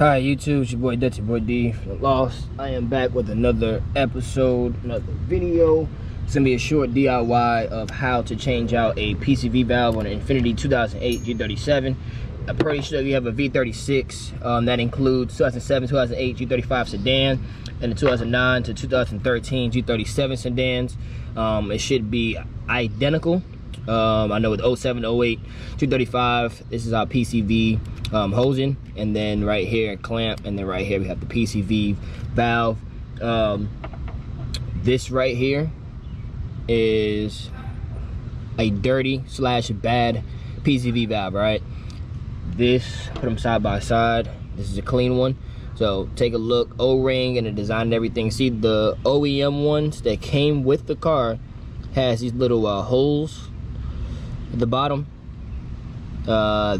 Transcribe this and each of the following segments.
Hi YouTube, it's your boy Dutty, boy D from the Lost. I am back with another episode, another video. It's gonna be a short DIY of how to change out a PCV valve on an Infiniti 2008 G37. I'm pretty sure you have a V36 that includes 2007, 2008 G35 Sedan and the 2009 to 2013 G37 sedans. It should be identical. I know with 07, 08, 235, this is our PCV hosing, and then right here clamp, and then right here we have the PCV valve. This right here is a dirty slash bad PCV valve, right? This, put them side by side. This is a clean one. So take a look, O-ring and the design and everything. See, the OEM ones that came with the car has these little holes at the bottom.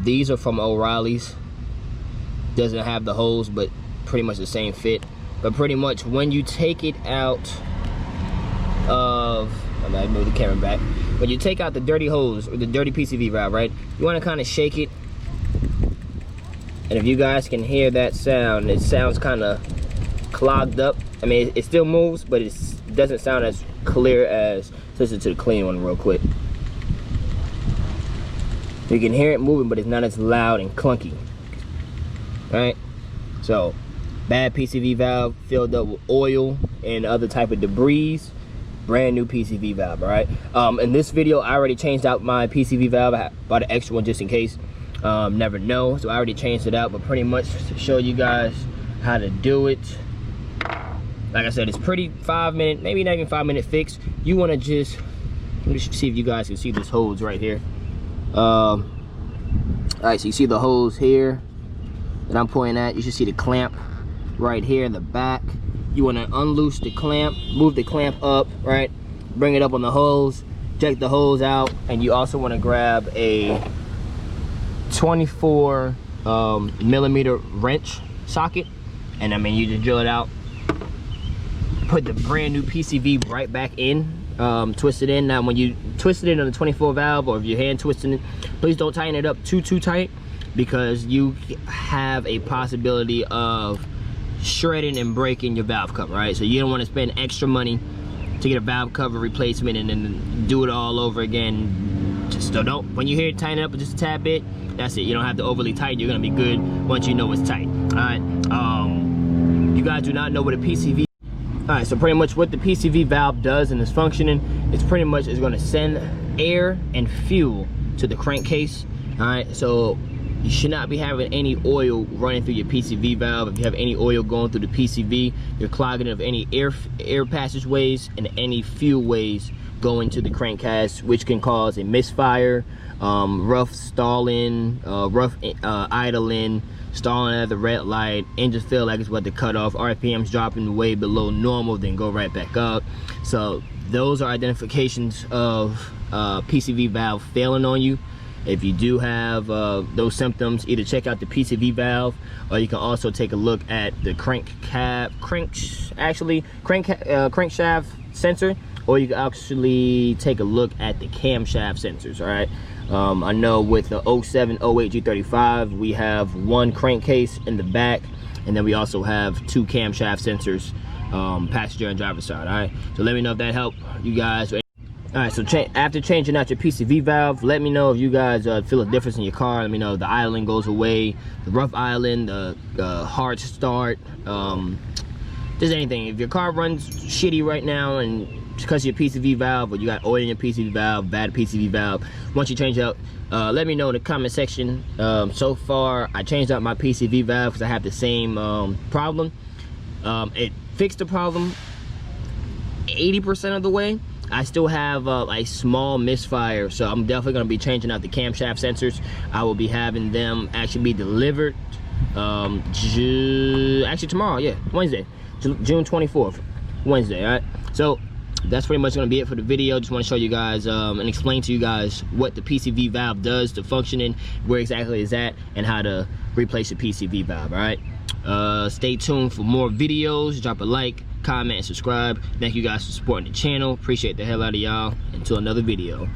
These are from O'Reilly's. Doesn't have the holes, but pretty much the same fit. But pretty much when you take it out of, I move the camera back. When you take out the dirty hose or the dirty PCV valve, right? You want to kind of shake it. And if you guys can hear that sound, it sounds kind of clogged up. I mean, it still moves, but it doesn't sound as clear as, listen to the clean one real quick. You can hear it moving, but it's not as loud and clunky. Right? So, bad PCV valve filled up with oil and other type of debris. Brand new PCV valve, right? In this video, I already changed out my PCV valve. I bought an extra one just in case. Never know. So I already changed it out, but pretty much to show you guys how to do it. Like I said, it's pretty 5 minute, maybe not even 5 minute fix. You want to just, let me see if you guys can see this hose right here. All right, so you see the hose here that I'm pointing at. You should see the clamp right here in the back. You want to unloose the clamp, move the clamp up, right? Bring it up on the hose, check the hose out, and you also want to grab a 24 millimeter wrench socket, and I mean, you just drill it out, put the brand new PCV right back in. Twist it in. Now when you twist it in on the 24 valve, or if you're hand twisting it, please don't tighten it up too tight, because you have a possibility of shredding and breaking your valve cover, right? So you don't want to spend extra money to get a valve cover replacement and then do it all over again. Just don't, when you hear it tighten it up just a tad bit, that's it. You don't have to overly tighten. You're gonna be good once you know it's tight. All right. You guys do not know what a PCV. All right, so pretty much what the PCV valve does and is functioning, it's pretty much is going to send air and fuel to the crankcase. All right, so you should not be having any oil running through your PCV valve. If you have any oil going through the PCV, you're clogging it of any air passageways and any fuel ways going to the crankcase, which can cause a misfire, rough stalling, rough idling, stalling at the red light, engine feel like it's about to cut off, RPMs dropping way below normal, then go right back up. So those are identifications of PCV valve failing on you. If you do have those symptoms, either check out the PCV valve, or you can also take a look at the crankshaft sensor, or you can actually take a look at the camshaft sensors. All right. I know with the 07, 08 G35, we have one crankcase in the back, and then we also have two camshaft sensors, passenger and driver side. All right, so let me know if that helped you guys. All right, so after changing out your PCV valve, let me know if you guys feel a difference in your car. Let me know if the idling goes away, the rough idling, the hard start, just anything. If your car runs shitty right now and because your PCV valve, or you got oil in your PCV valve, bad PCV valve, once you change out, let me know in the comment section. So far I changed out my PCV valve because I have the same problem. It fixed the problem 80% of the way. I still have a small misfire, so I'm definitely going to be changing out the camshaft sensors. I will be having them actually be delivered actually tomorrow, yeah, Wednesday, June 24th, Wednesday. All right, so that's pretty much going to be it for the video. Just want to show you guys and explain to you guys what the PCV valve does to functioning, where exactly is that, and how to replace the PCV valve. All right, stay tuned for more videos. Drop a like, comment, and subscribe. Thank you guys for supporting the channel. Appreciate the hell out of y'all. Until another video.